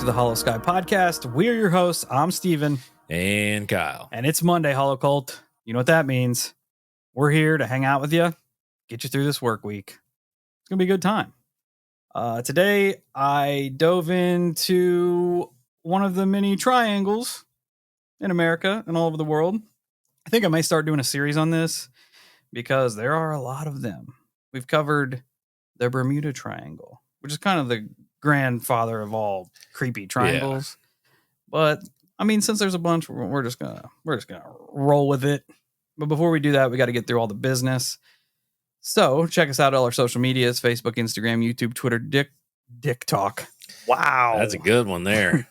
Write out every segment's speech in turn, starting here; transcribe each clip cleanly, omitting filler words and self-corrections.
to the Holosky podcast. We're your hosts. I'm Steven. And Kyle. And it's Monday, Holocult. You know what that means. We're here to hang out with you, get you through this work week. It's going to be a good time. Today, I dove into one of the many triangles in America and all over the world. I think I may start doing a series on this because there are a lot of them. We've covered the Bermuda Triangle, which is kind of the grandfather of all creepy triangles. Yeah. But I mean, since there's a bunch, we're just gonna roll with it. But before we do that, we got to get through all the business. So check us out all our social medias: Facebook, Instagram, YouTube, Twitter, Dick Talk. Wow, that's a good one there.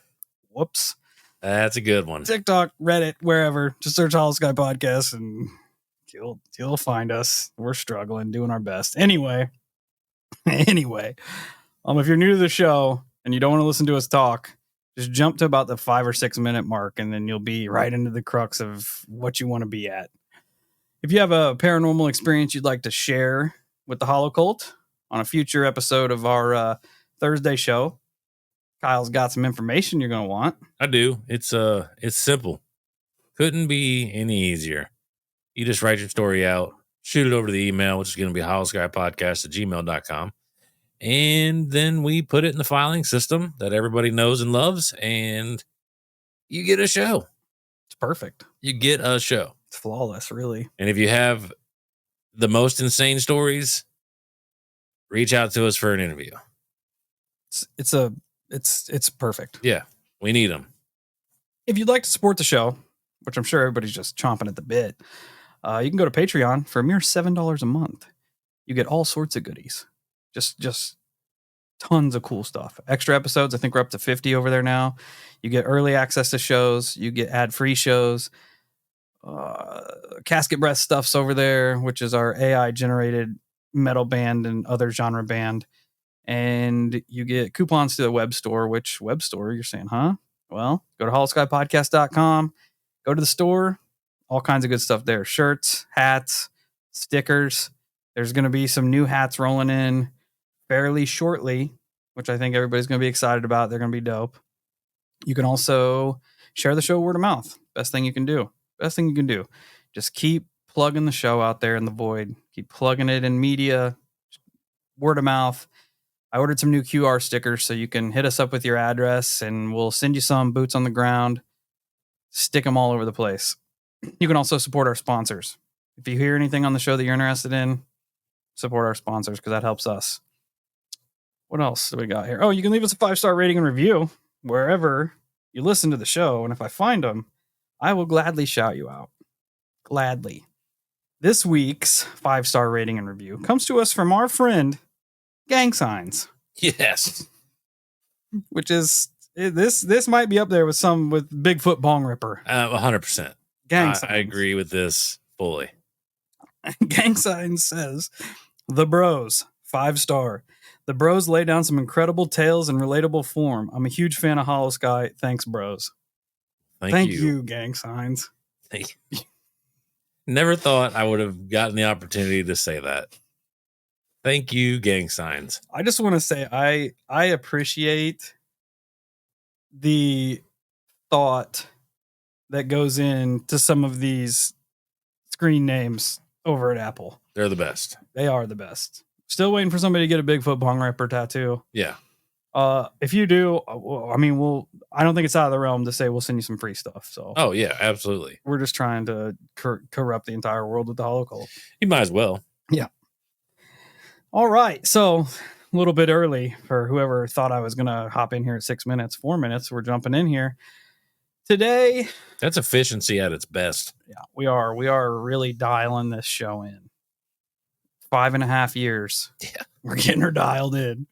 Whoops, that's a good one. TikTok, Reddit, wherever. Just search Holosky Podcast and you'll find us. We're struggling, doing our best. Anyway. If you're new to the show and you don't want to listen to us talk, just jump to about the 5 or 6 minute mark, and then you'll be right into the crux of what you want to be at. If you have a paranormal experience you'd like to share with the Holocult on a future episode of our Thursday show, Kyle's got some information you're going to want. I do. It's simple. Couldn't be any easier. You just write your story out, shoot it over to the email, which is going to be holoskypodcast@gmail.com. And then we put it in the filing system that everybody knows and loves, and you get a show. It's perfect. You get a show. It's flawless, really. And if you have the most insane stories, reach out to us for an interview. It's perfect. Yeah, we need them. If you'd like to support the show, which I'm sure everybody's just chomping at the bit, you can go to Patreon for a mere $7 a month. You get all sorts of goodies. Just tons of cool stuff. Extra episodes. I think we're up to 50 over there now. You get early access to shows. You get ad-free shows. Casket Breath stuff's over there, which is our AI-generated metal band and other genre band. And you get coupons to the web store. Which web store? You're saying, huh? Well, go to holoskypodcast.com. Go to the store. All kinds of good stuff there. Shirts, hats, stickers. There's going to be some new hats rolling in fairly shortly, which I think everybody's going to be excited about. They're going to be dope. You can also share the show word of mouth. Best thing you can do. Just keep plugging the show out there in the void. Keep plugging it in media. Word of mouth. I ordered some new QR stickers, so you can hit us up with your address and we'll send you some boots on the ground. Stick them all over the place. You can also support our sponsors. If you hear anything on the show that you're interested in, support our sponsors because that helps us. What else do we got here? Oh, you can leave us a 5-star rating and review wherever you listen to the show. And if I find them, I will gladly shout you out. Gladly. This week's 5-star rating and review comes to us from our friend, Gang Signs. Yes. Which is, this might be up there with Bigfoot Bong Ripper. 100%. Gang Signs. I agree with this fully. Gang Signs says, the bros, 5-star. The bros lay down some incredible tales in relatable form. I'm a huge fan of Holosky. Thanks, bros. Thank you, Gang Signs. Thank you. Never thought I would have gotten the opportunity to say that. Thank you, Gang Signs. I just want to say I appreciate the thought that goes into some of these screen names over at Apple. They're the best. They are the best. Still waiting for somebody to get a Bigfoot Bong Ripper tattoo. Yeah. If you do, I mean, I don't think it's out of the realm to say we'll send you some free stuff. So. Oh yeah, absolutely. We're just trying to corrupt the entire world with the Holocult. You might as well. Yeah. All right. So a little bit early for whoever thought I was going to hop in here at 6 minutes, 4 minutes. We're jumping in here today. That's efficiency at its best. Yeah, we are really dialing this show in. 5.5 years. Yeah. We're getting her dialed in.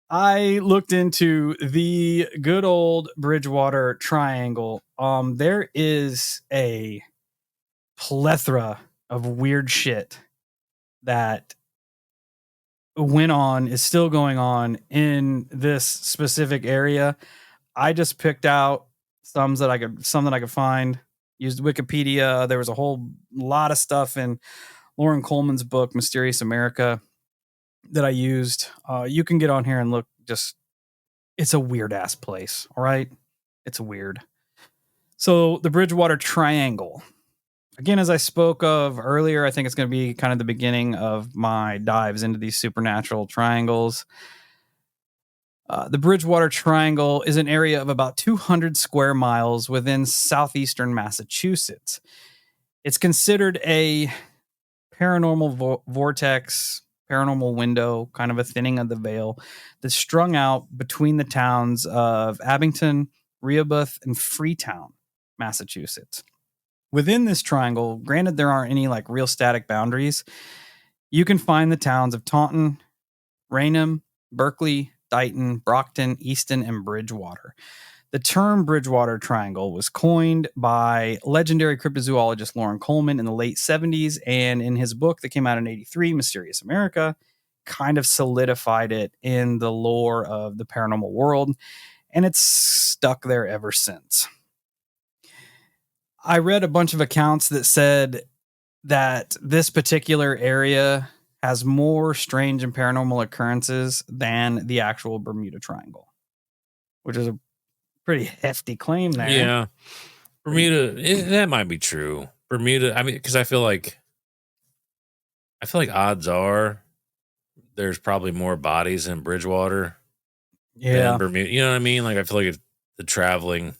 I looked into the good old Bridgewater Triangle. There is a plethora of weird shit that went on, is still going on in this specific area. I just picked out some that I could find. Used Wikipedia. There was a whole lot of stuff in Lauren Coleman's book, Mysterious America, that I used. You can get on here and look. Just It's a weird ass place. All right. It's weird. So the Bridgewater Triangle. Again, as I spoke of earlier, I think it's going to be kind of the beginning of my dives into these supernatural triangles. The Bridgewater Triangle is an area of about 200 square miles within southeastern Massachusetts. It's considered a paranormal vortex, paranormal window, kind of a thinning of the veil that's strung out between the towns of Abington, Rehoboth, and Freetown, Massachusetts. Within this triangle, granted there aren't any like real static boundaries, you can find the towns of Taunton, Raynham, Berkeley, Dighton, Brockton, Easton, and Bridgewater. The term Bridgewater Triangle was coined by legendary cryptozoologist Lauren Coleman in the late 70s, and in his book that came out in 83, Mysterious America, kind of solidified it in the lore of the paranormal world, and it's stuck there ever since. I read a bunch of accounts that said that this particular area has more strange and paranormal occurrences than the actual Bermuda Triangle, which is a pretty hefty claim there. Yeah. Bermuda, that might be true. Bermuda, I mean, because I feel like odds are there's probably more bodies in Bridgewater than Bermuda. You know what I mean? Like, I feel like the traveling.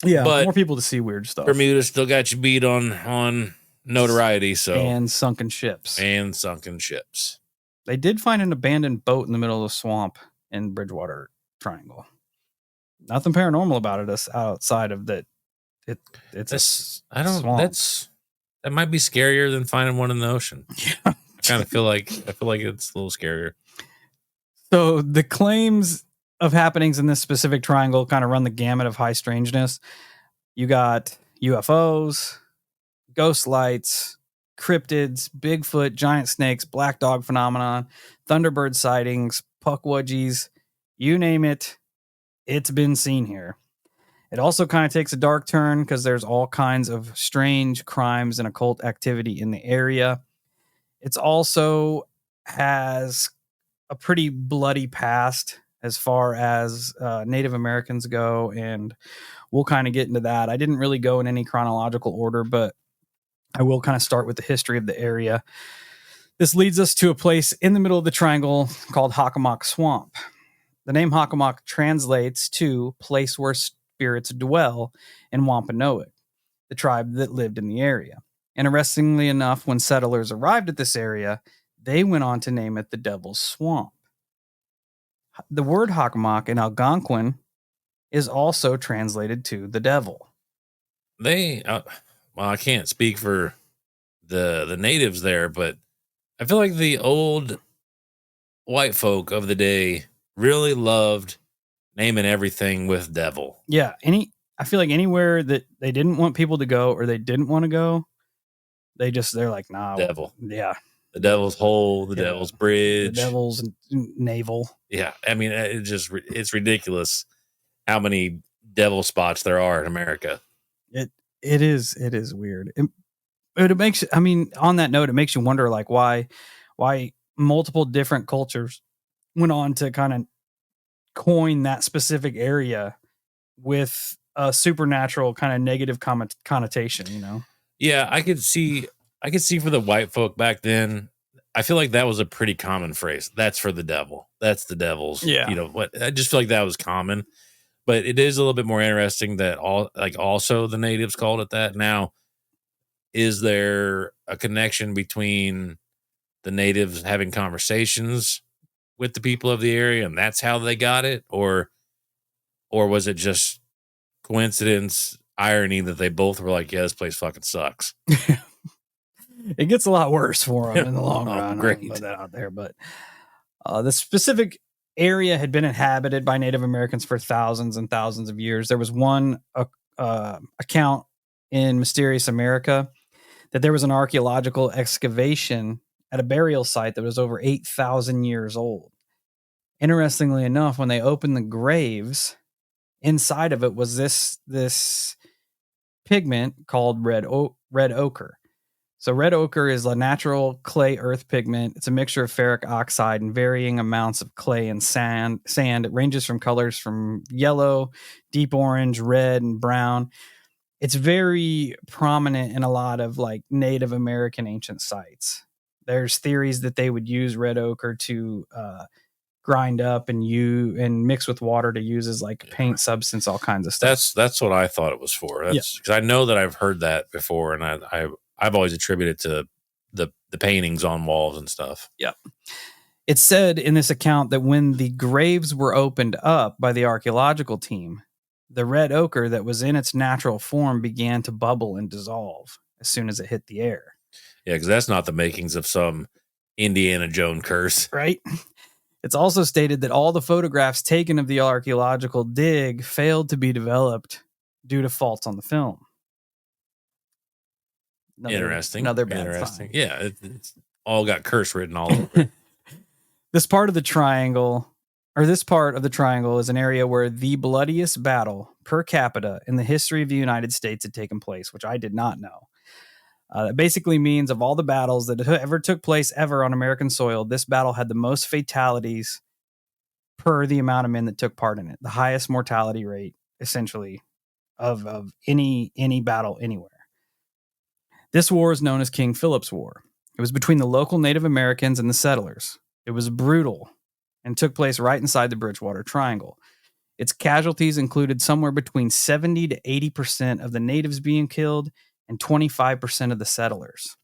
Yeah, but more people to see weird stuff. Bermuda still got you beat on notoriety, and sunken ships. They did find an abandoned boat in the middle of the swamp in Bridgewater Triangle. Nothing paranormal about it outside of that. It's that might be scarier than finding one in the ocean. Yeah. I feel like it's a little scarier. So the claims of happenings in this specific triangle kind of run the gamut of high strangeness. You got UFOs, ghost lights, cryptids, Bigfoot, giant snakes, black dog phenomenon, thunderbird sightings, puckwudgies, you name it, it's been seen here. It also kind of takes a dark turn because there's all kinds of strange crimes and occult activity in the area. It's also has a pretty bloody past as far as Native Americans go, and we'll kind of get into that. I didn't really go in any chronological order, but I will kind of start with the history of the area. This leads us to a place in the middle of the triangle called Hockomock Swamp. The name Hockomock translates to place where spirits dwell in Wampanoag, the tribe that lived in the area. Interestingly enough, when settlers arrived at this area, they went on to name it the Devil's Swamp. The word Hockomock in Algonquin is also translated to the devil. Well, I can't speak for the natives there, but I feel like the old white folk of the day really loved naming everything with devil. Yeah, I feel like anywhere that they didn't want people to go or they didn't want to go, they're like, nah. Devil. Yeah. The Devil's Hole, the Devil's Bridge. The Devil's Navel. Yeah, I mean, it's ridiculous how many devil spots there are in America. It is weird. It makes, I mean, on that note, it makes you wonder, like, why multiple different cultures went on to kind of coin that specific area with a supernatural kind of negative connotation, you know? Yeah, I could see for the white folk back then, I feel like that was a pretty common phrase. That's for the devil. That's the devil's. Yeah. You know what? I just feel like that was common, but it is a little bit more interesting that also the natives called it that. Now, is there a connection between the natives having conversations with the people of the area and that's how they got it? Or was it just coincidence, irony that they both were like, yeah, this place fucking sucks? It gets a lot worse for them in the long run. Great. I'll put that out there. But the specific area had been inhabited by Native Americans for thousands and thousands of years. There was one account in Mysterious America that there was an archaeological excavation at a burial site that was over 8,000 years old. Interestingly enough, when they opened the graves, inside of it was this pigment called red ochre. So red ochre is a natural clay earth pigment. It's a mixture of ferric oxide and varying amounts of clay and sand. It ranges from colors from yellow, deep orange, red, and brown. It's very prominent in a lot of like Native American ancient sites. There's theories that they would use red ochre to grind up and mix with water to use as like paint substance, all kinds of stuff. That's what I thought it was for. That's because I know that I've heard that before, and I've always attributed to the paintings on walls and stuff. Yep. It's said in this account that when the graves were opened up by the archaeological team, the red ochre that was in its natural form began to bubble and dissolve as soon as it hit the air. Yeah, because that's not the makings of some Indiana Jones curse. Right? It's also stated that all the photographs taken of the archaeological dig failed to be developed due to faults on the film. Another bad sign. Yeah, it's all got curse written all over it. This part of the triangle is an area where the bloodiest battle per capita in the history of the United States had taken place, which I did not know. That basically means of all the battles that ever took place ever on American soil, this battle had the most fatalities per the amount of men that took part in it. The highest mortality rate, essentially, of any battle anywhere. This war is known as King Philip's War. It was between the local Native Americans and the settlers. It was brutal and took place right inside the Bridgewater Triangle. Its casualties included somewhere between 70 to 80% of the natives being killed and 25% of the settlers.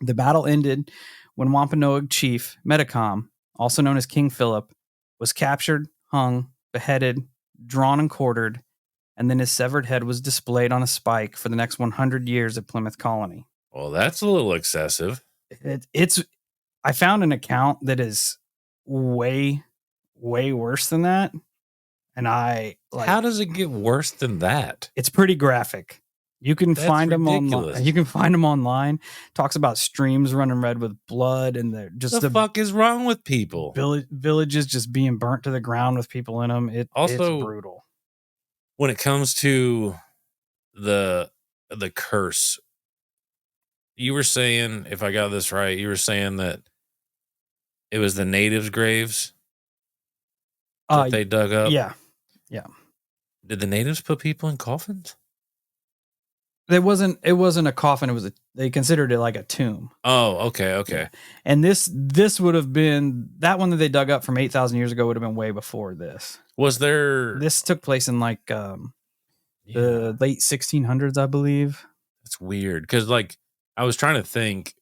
The battle ended when Wampanoag chief Metacom, also known as King Philip, was captured, hung, beheaded, drawn and quartered, and then his severed head was displayed on a spike for the next 100 years at Plymouth Colony. Well, that's a little excessive. I found an account that is way, way worse than that. And how does it get worse than that? It's pretty graphic. You can find them online. You can find them online. Talks about streams running red with blood, and they're just the fuck is wrong with people? Villages just being burnt to the ground with people in them. It's brutal. When it comes to the curse, you were saying, if I got this right, you were saying that it was the natives' graves that they dug up. Yeah. Did the natives put people in coffins? It wasn't a coffin. They considered it like a tomb. Oh, okay. Yeah. And this would have been, that one that they dug up from 8,000 years ago would have been way before this. This took place in like the late 1600s, I believe. That's weird because like I was trying to think,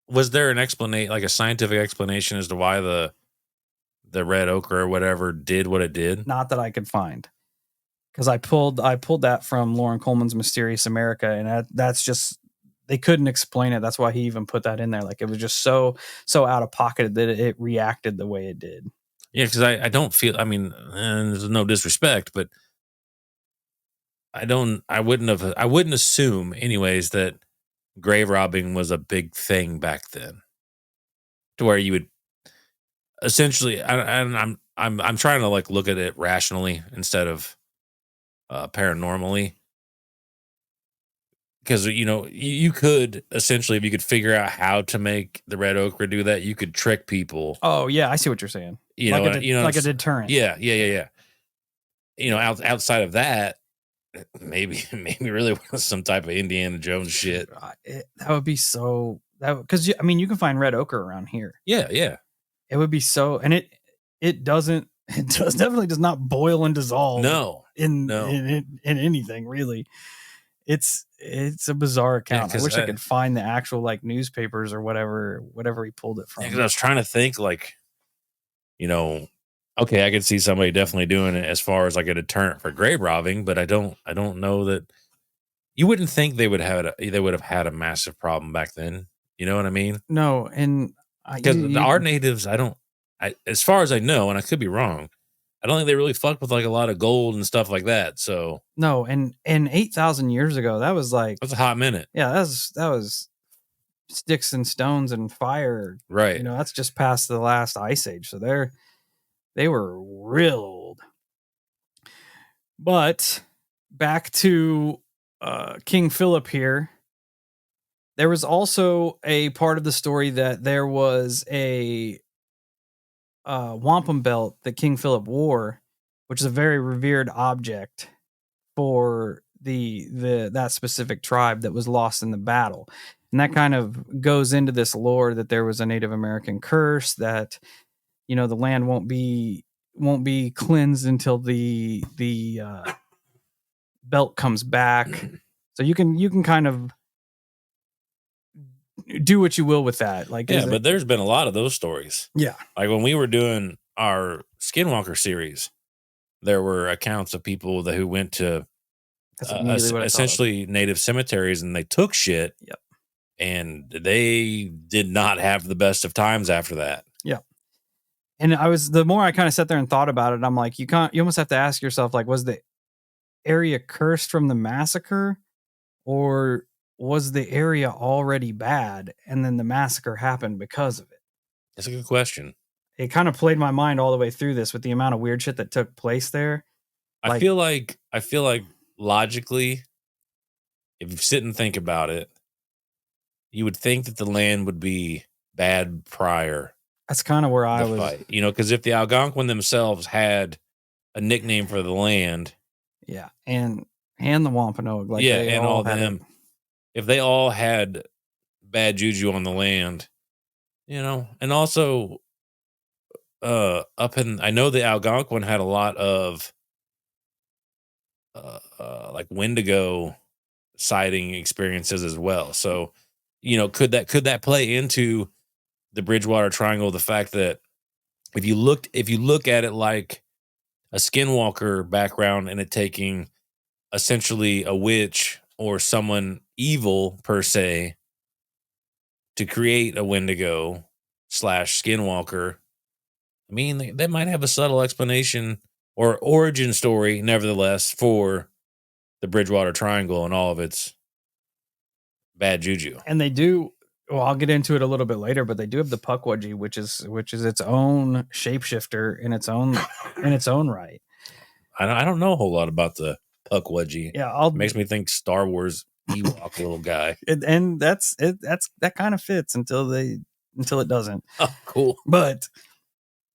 was there an explanation, like a scientific explanation as to why the red ochre or whatever did what it did? Not that I could find. Because I pulled that from Lauren Coleman's Mysterious America, and that's just, they couldn't explain it. That's why he even put that in there. Like, it was just so out of pocket that it reacted the way it did. Yeah, because I don't feel, I mean, there's no disrespect, but I wouldn't assume anyways that grave robbing was a big thing back then, to where you would essentially, I'm trying to like look at it rationally instead of paranormally, because you could essentially, if you could figure out how to make the red ochre do that, you could trick people. Oh yeah, I see what you're saying. Like a deterrent. Yeah. Outside of that, maybe really was some type of Indiana Jones shit. That would be so, because I mean you can find red ochre around here. Yeah. It would be so, and it definitely does not boil and dissolve. No. In anything really. It's a bizarre account. I wish I could find the actual like newspapers or whatever he pulled it from. Because I was trying to think like, okay, I could see somebody definitely doing it as far as like a deterrent for grave robbing, but I don't know that you wouldn't think they would have had a massive problem back then. You know what I mean? No, and because our natives, as far as I know, and I could be wrong, I don't think they really fucked with like a lot of gold and stuff like that. So no, and 8,000 years ago, that was a hot minute. Yeah, that was sticks and stones and fire. Right. That's just past the last ice age. So they were real old. But back to King Philip here. There was also a part of the story that there was a wampum belt that King Philip wore, which is a very revered object for that specific tribe that was lost in the battle. And that kind of goes into this lore that there was a Native American curse that, you know, the land won't be cleansed until the belt comes back. So you can kind of do what you will with that. Like, yeah, but there's been a lot of those stories. Yeah. Like when we were doing our Skinwalker series, there were accounts of people who went to essentially native cemeteries and they took shit. Yep. And they did not have the best of times after that. Yeah. And the more I kind of sat there and thought about it, I'm like, you almost have to ask yourself, like, was the area cursed from the massacre, or was the area already bad and then the massacre happened because of it? That's a good question. It kind of played my mind all the way through this with the amount of weird shit that took place there. I feel like logically, if you sit and think about it, you would think that the land would be bad prior. That's kind of where I was. Fight. You know, because if the Algonquin themselves had a nickname for the land, yeah, and the Wampanoag, like, yeah, and all them, if they all had bad juju on the land, you know, and also I know the Algonquin had a lot of like Wendigo sighting experiences as well. So, you know, could that play into the Bridgewater Triangle? The fact that if you look at it like a skinwalker background and it taking essentially a witch or someone evil per se to create a Wendigo / skinwalker, I mean, they might have a subtle explanation or origin story, nevertheless, for the Bridgewater Triangle and all of its bad juju. And they do. Well, I'll get into it a little bit later, but they do have the Pukwudgie, which is its own shapeshifter in its own right. I don't know a whole lot about the Pukwudgie. Yeah, it makes me think Star Wars Ewok little guy. And that kind of fits until it doesn't. Oh, cool. But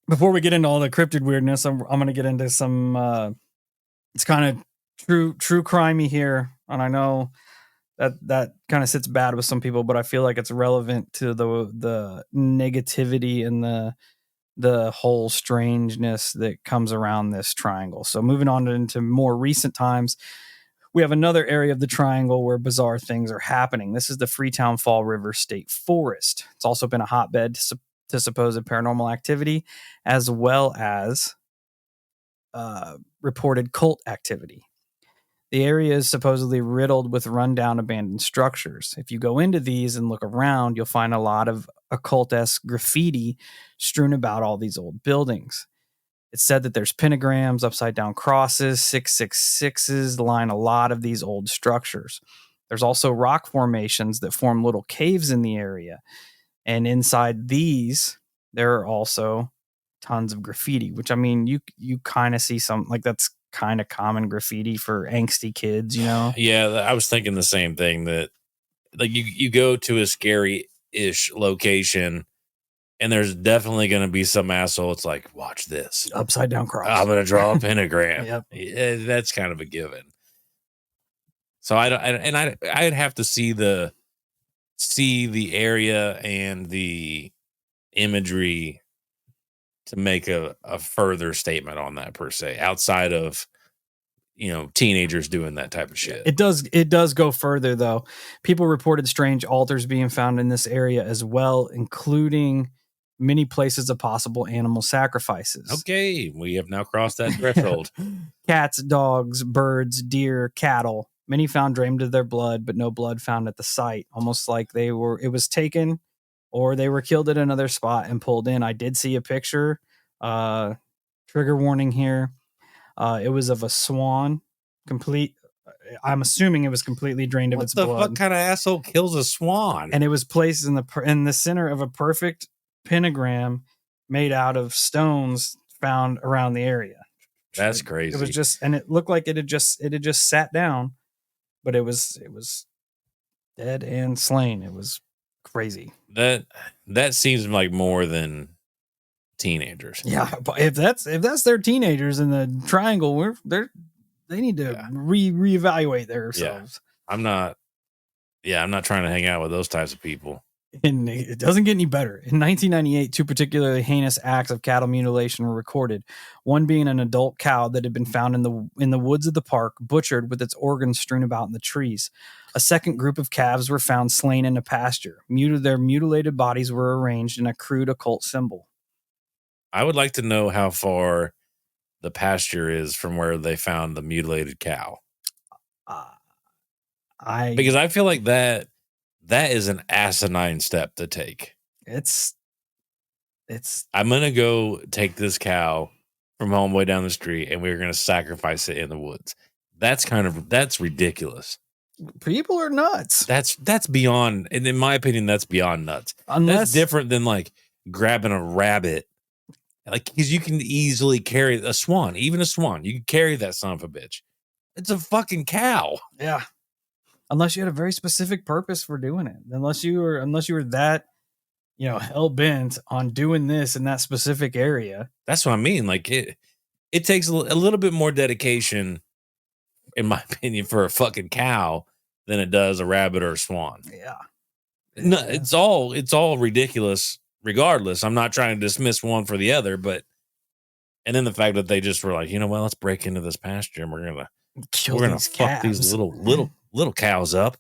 before we get into all the cryptid weirdness, I'm going to get into some. It's kind of true crimey here, and I know that kind of sits bad with some people, but I feel like it's relevant to the negativity and the whole strangeness that comes around this triangle. So moving on into more recent times, we have another area of the triangle where bizarre things are happening. This is the Freetown Fall River State Forest. It's also been a hotbed to supposed paranormal activity, as well as reported cult activity. The area is supposedly riddled with rundown abandoned structures. If you go into these and look around, you'll find a lot of occult-esque graffiti strewn about all these old buildings. It's said that there's pentagrams, upside-down crosses, 666s line a lot of these old structures. There's also rock formations that form little caves in the area. And inside these, there are also tons of graffiti, which, I mean, you kind of see some, like, that's kind of common graffiti for angsty kids, you know? Yeah, I was thinking the same thing, that like you go to a scary-ish location and there's definitely going to be some asshole. It's like, watch this. Upside down cross. I'm going to draw a pentagram. Yep. Yeah, that's kind of a given. So I'd have to see the area and the imagery to make a further statement on that per se, outside of, you know, teenagers doing that type of shit. It does go further though. People reported strange altars being found in this area as well, including many places of possible animal sacrifices. Okay, we have now crossed that threshold. Cats, dogs, birds, deer, cattle. Many found drained of their blood, but no blood found at the site. Almost like it was taken, or they were killed at another spot and pulled in. I did see a picture. Trigger warning here. It was of a swan. I'm assuming it was completely drained of its blood. What kind of asshole kills a swan? And it was placed in the center of a perfect pentagram made out of stones found around the area. That's crazy. It was just, and it looked like it had just sat down, but it was Dead and slain. It was crazy. That seems like more than teenagers. Yeah, but if that's their teenagers in the triangle, they need to reevaluate themselves. I'm not trying to hang out with those types of people. And it doesn't get any better. In 1998, 2 particularly heinous acts of cattle mutilation were recorded. One being an adult cow that had been found in the woods of the park, butchered with its organs strewn about in the trees. A second group of calves were found slain in a pasture. Their mutilated bodies were arranged in a crude occult symbol. I would like to know how far the pasture is from where they found the mutilated cow. Because I feel like that is an asinine step to take. It's I'm gonna go take this cow from home way down the street, and we're gonna sacrifice it in the woods. That's ridiculous. People are nuts. That's beyond, and in my opinion, that's beyond nuts. That's different than like grabbing a rabbit, like, because you can easily carry a swan, even a swan. You can carry that son of a bitch. It's a fucking cow. Yeah. Unless you had a very specific purpose for doing it. Unless you were that, hell bent on doing this in that specific area. That's what I mean. Like it takes a little bit more dedication, in my opinion, for a fucking cow than it does a rabbit or a swan. Yeah. No, it's all ridiculous. Regardless, I'm not trying to dismiss one for the other, and then the fact that they just were like, let's break into this pasture and we're gonna fuck these little cows up,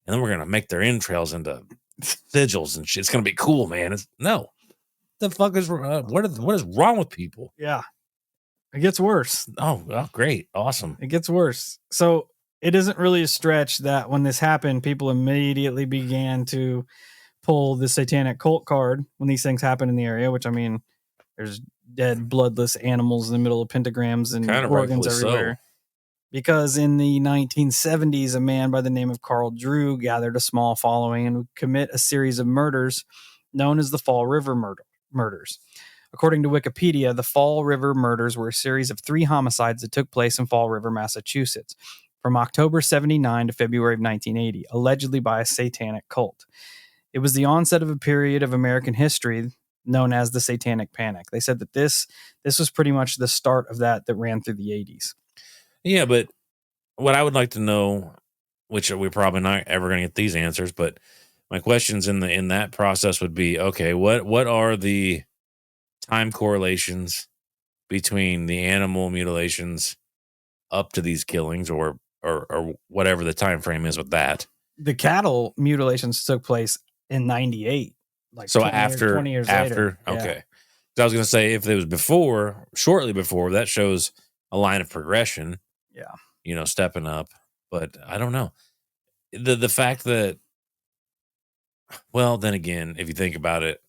and then we're gonna make their entrails into sigils and shit. It's gonna be cool, man. No, the fuck is what is wrong with people? Yeah, it gets worse. Oh, great, awesome. It gets worse. So it isn't really a stretch that when this happened, people immediately began to pull the satanic cult card when these things happen in the area. Which, I mean, there's dead, bloodless animals in the middle of pentagrams and organs everywhere. So. Because in the 1970s, a man by the name of Carl Drew gathered a small following and would commit a series of murders known as the Fall River murders. According to Wikipedia, the Fall River murders were a series of 3 homicides that took place in Fall River, Massachusetts, from October 79 to February of 1980, allegedly by a satanic cult. It was the onset of a period of American history known as the Satanic Panic. They said that this was pretty much the start of that ran through the 80s. Yeah, but what I would like to know, which we're probably not ever going to get these answers, but my questions in that process would be, okay, what are the time correlations between the animal mutilations up to these killings, or whatever the time frame is with that? The cattle mutilations took place in 98, like so 20 years later. Okay. Yeah. So I was going to say, if it was shortly before, that shows a line of progression. Yeah. Stepping up. But I don't know. The fact that, well, then again, if you think about it,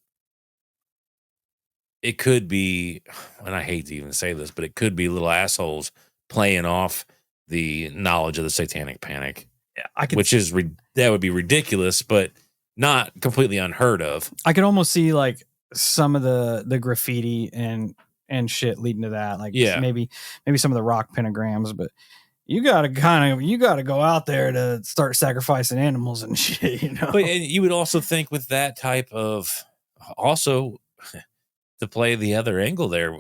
it could be, and I hate to even say this, but it could be little assholes playing off the knowledge of the Satanic Panic. Yeah, that would be ridiculous, but not completely unheard of. I could almost see like some of the graffiti and shit leading to that. Like, maybe some of the rock pentagrams, but you gotta go out there to start sacrificing animals and shit, But and you would also think with that type of, also to play the other angle there,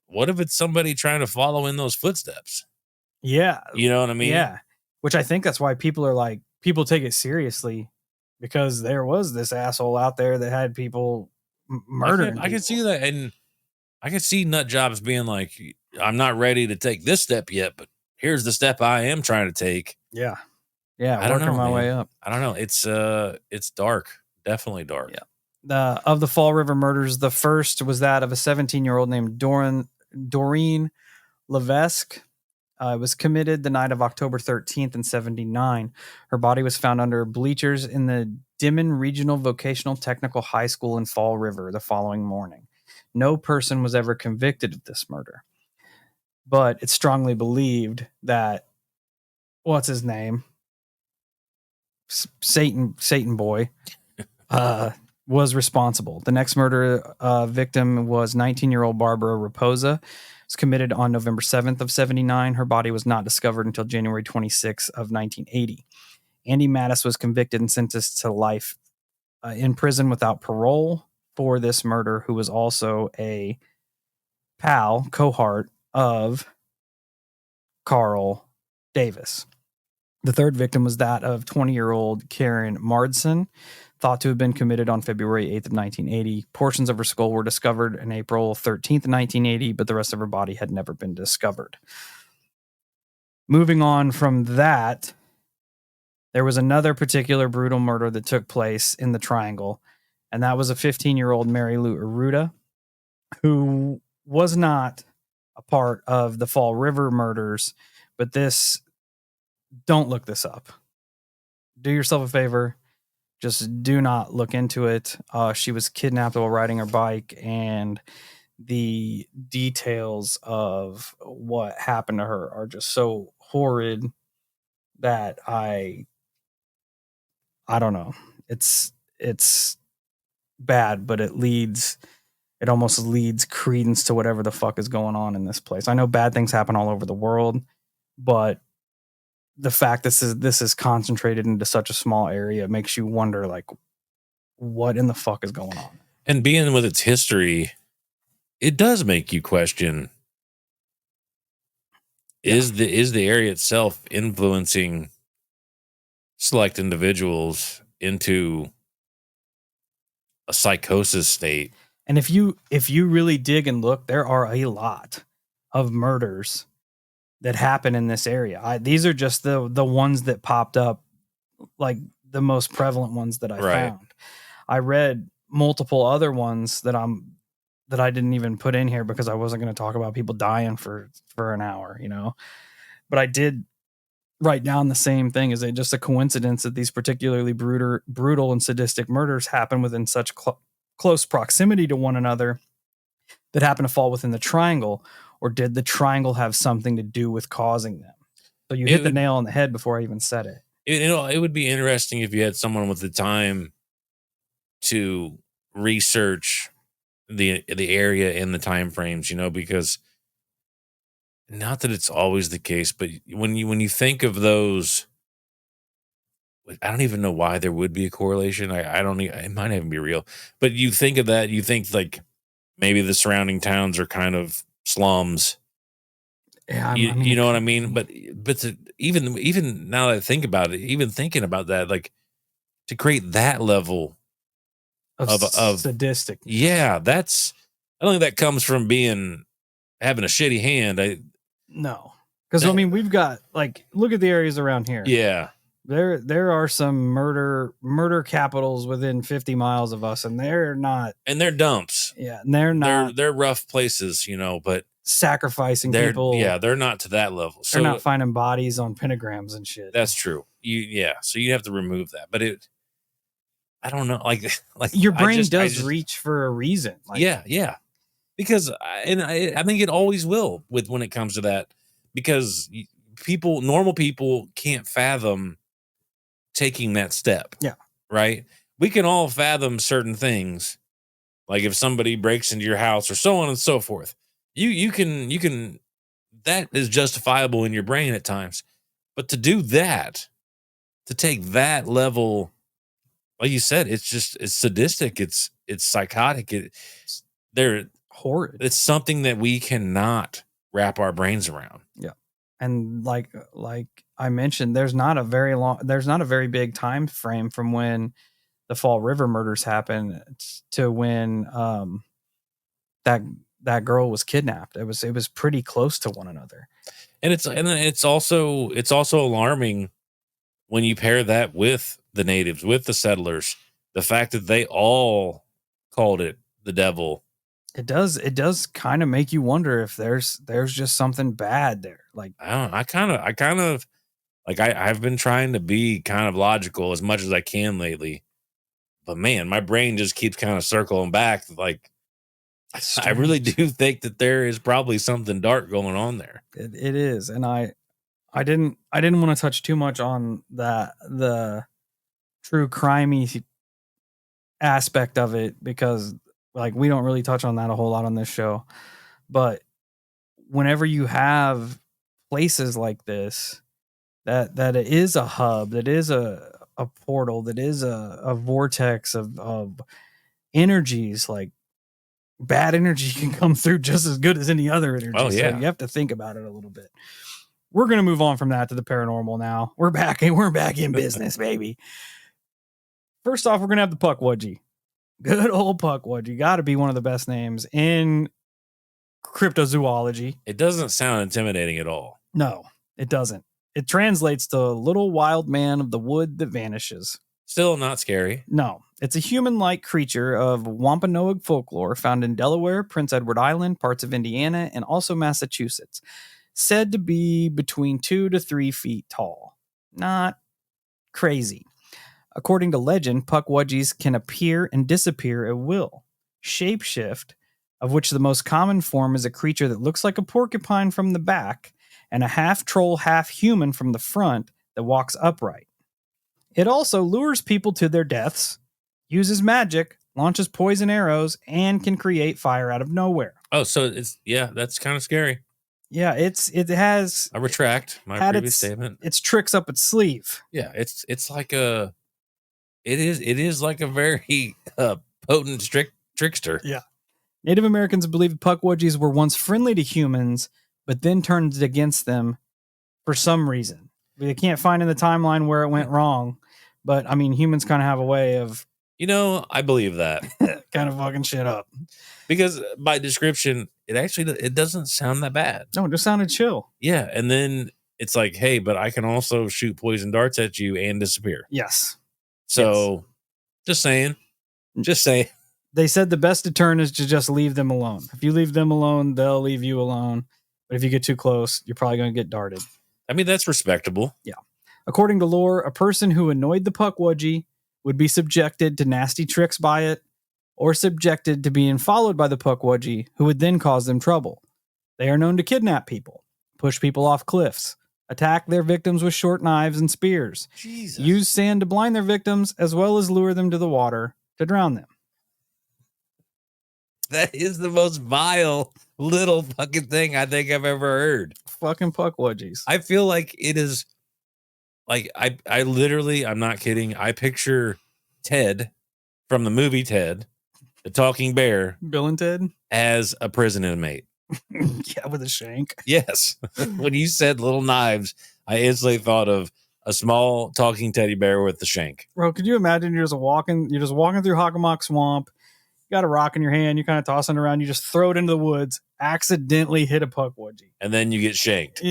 what if it's somebody trying to follow in those footsteps? Yeah. You know what I mean? Yeah. Which I think that's why people take it seriously, because there was this asshole out there that had people murdering. I can see that. And I can see nut jobs being like, I'm not ready to take this step yet, but here's the step I am trying to take. Yeah. Yeah. I working my way up. I don't know. It's dark. Definitely dark. Yeah. Of the Fall River murders, the first was that of a 17-year-old named Doreen Levesque. It was committed the night of October 13th in 79. Her body was found under bleachers in the Dimon Regional Vocational Technical High School in Fall River the following morning. No person was ever convicted of this murder. But it's strongly believed that, what's his name? Satan boy was responsible. The next murder victim was 19-year-old Barbara Raposa. It was committed on November 7th of 79. Her body was not discovered until January 26th of 1980. Andy Mattis was convicted and sentenced to life in prison without parole for this murder, who was also a cohort of Carl Davis. The third victim was that of 20-year-old Karen Mardson, thought to have been committed on February 8th of 1980. Portions of her skull were discovered on April 13th, 1980, but the rest of her body had never been discovered. Moving on from that, there was another particular brutal murder that took place in the Triangle, and that was a 15-year-old Mary Lou Arruda, who was not a part of the Fall River murders, but don't look this up. Do yourself a favor. Just do not look into it. She was kidnapped while riding her bike, and the details of what happened to her are just so horrid that I don't know. It's bad, but it almost leads credence to whatever the fuck is going on in this place. I know bad things happen all over the world, but the fact this is concentrated into such a small area makes you wonder, like, what in the fuck is going on? And being with its history, it does make you question: is the area itself influencing select individuals into a psychosis state? And if you really dig and look, there are a lot of murders that happen in this area. These are just the ones that popped up, like the most prevalent ones that I found. I read multiple other ones that I didn't even put in here because I wasn't going to talk about people dying for an hour, But I did write down the same thing. Is it just a coincidence that these particularly brutal and sadistic murders happen within such close proximity to one another that happen to fall within the Triangle, or did the Triangle have something to do with causing them? So you hit the nail on the head before I even said it. It would be interesting if you had someone with the time to research the area and the time frames, because not that it's always the case, but when you think of those, I don't even know why there would be a correlation. I don't. It might even be real, but you think of that, you think like maybe the surrounding towns are kind of slums. Yeah, you know what I mean. But even now that I think about it, even thinking about that, like to create that level of sadistic. Yeah, I don't think that comes from having a shitty hand. No, because we've got, like, look at the areas around here. Yeah, there are some murder capitals within 50 miles of us, and they're not. And they're dumps. Yeah, and they're not. They're rough places, but sacrificing people. Yeah, they're not to that level. So they're not finding bodies on pentagrams and shit. That's true. So you have to remove that. But I don't know, like your brain does reach for a reason. Like, yeah. Because I think it always will when it comes to that, because normal people can't fathom taking that step. Yeah. Right. We can all fathom certain things, like if somebody breaks into your house or so on and so forth. You can that is justifiable in your brain at times, but to do that, to take that level, like you said, it's sadistic. It's psychotic. They're horrid. It's something that we cannot wrap our brains around. Yeah. And like I mentioned, there's not a very big time frame from when the Fall River murders happened to when that girl was kidnapped. It was pretty close to one another. And it's also alarming when you pair that with the natives, with the settlers, the fact that they all called it the devil. It does kind of make you wonder if there's just something bad there. Like, I kind of like I've been trying to be kind of logical as much as I can lately, but man, my brain just keeps kind of circling back. Like, I really do think that there is probably something dark going on there. It is, and I didn't want to touch too much on the true crimey aspect of it, because like we don't really touch on that a whole lot on this show. But whenever you have places like this, that it is a hub, that is a portal, that is a vortex of energies. Like bad energy can come through just as good as any other energy. Oh, yeah. So you have to think about it a little bit. We're going to move on from that to the paranormal now. We're back in business, baby. First off, we're going to have the Pukwudgie. Good old Pukwudgie. Got to be one of the best names in cryptozoology. It doesn't sound intimidating at all. No, it doesn't. It translates to little wild man of the wood that vanishes. Still not scary. No, it's a human-like creature of Wampanoag folklore found in Delaware, Prince Edward Island, parts of Indiana, and also Massachusetts. Said to be between 2 to 3 feet tall. Not crazy. According to legend, Pukwudgies can appear and disappear at will. Shapeshift, of which the most common form is a creature that looks like a porcupine from the back and a half troll, half human from the front that walks upright. It also lures people to their deaths, uses magic, launches poison arrows, and can create fire out of nowhere. Oh, so that's kind of scary. Yeah, it has. I retract my previous statement. It's tricks up its sleeve. Yeah, it's like it is like a very potent trickster. Yeah. Native Americans believed Pukwudgies were once friendly to humans, but then turned against them for some reason. They can't find in the timeline where it went wrong, but I mean, humans kind of have a way of, I believe that kind of fucking shit up. Because by description, it doesn't sound that bad. No, it just sounded chill. Yeah, and then it's like, hey, but I can also shoot poison darts at you and disappear. Yes. So, Just saying. They said the best deterrent is to just leave them alone. If you leave them alone, they'll leave you alone. But if you get too close, you're probably going to get darted. I mean, that's respectable. Yeah. According to lore, a person who annoyed the Pukwudgie would be subjected to nasty tricks by it, or subjected to being followed by the Pukwudgie, who would then cause them trouble. They are known to kidnap people, push people off cliffs, attack their victims with short knives and spears, use sand to blind their victims, as well as lure them to the water to drown them. That is the most vile little fucking thing I think I've ever heard. Fucking Pukwudgies. I feel like it is like I literally, I'm not kidding. I picture Ted from the movie Ted, the talking bear, Bill and Ted, as a prison inmate. Yeah, with a shank. Yes. When you said little knives, I instantly thought of a small talking teddy bear with the shank. Bro, could you imagine you're just walking through Hockomock Swamp, you got a rock in your hand, you're kind of tossing it around, you just throw it into the woods, accidentally hit a Pukwudgie. And then you get shanked.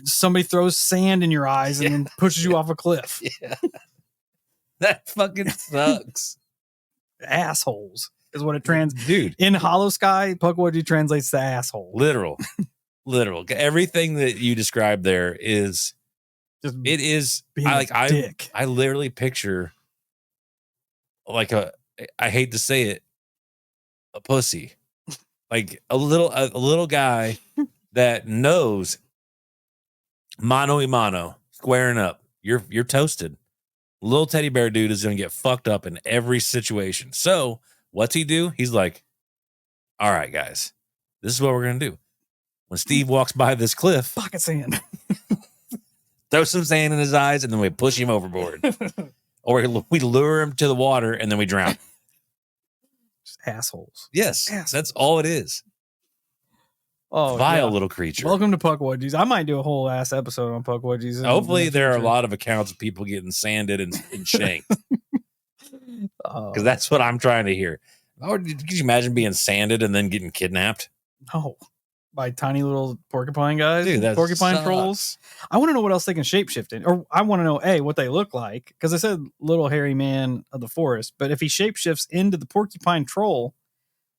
Somebody throws sand in your eyes and then pushes you off a cliff. Yeah. That fucking sucks. Assholes is what it Dude. In Holosky, Pukwudgie translates to asshole. Literal. Everything that you described there is just it is dick. I literally picture like I hate to say it, a pussy. Like a little guy that knows mano a mano, squaring up. You're toasted. Little teddy bear dude is going to get fucked up in every situation. So what's he do? He's like, all right, guys, this is what we're going to do. When Steve walks by this cliff, pocket sand, throw some sand in his eyes, and then we push him overboard. Or we lure him to the water, and then we drown. Just assholes. Yes, assholes. That's all it is. Oh, vile little creature. Welcome to Pukwudgies. I might do a whole ass episode on Pukwudgies. Hopefully, there are a lot of accounts of people getting sanded and shanked. Because that's what I'm trying to hear. Oh, could you imagine being sanded and then getting kidnapped? No. By tiny little porcupine guys? Dude, that porcupine sucks. trolls? I want to know what else they can shapeshift in. Or I want to know, what they look like. Because I said little hairy man of the forest. But if he shapeshifts into the porcupine troll,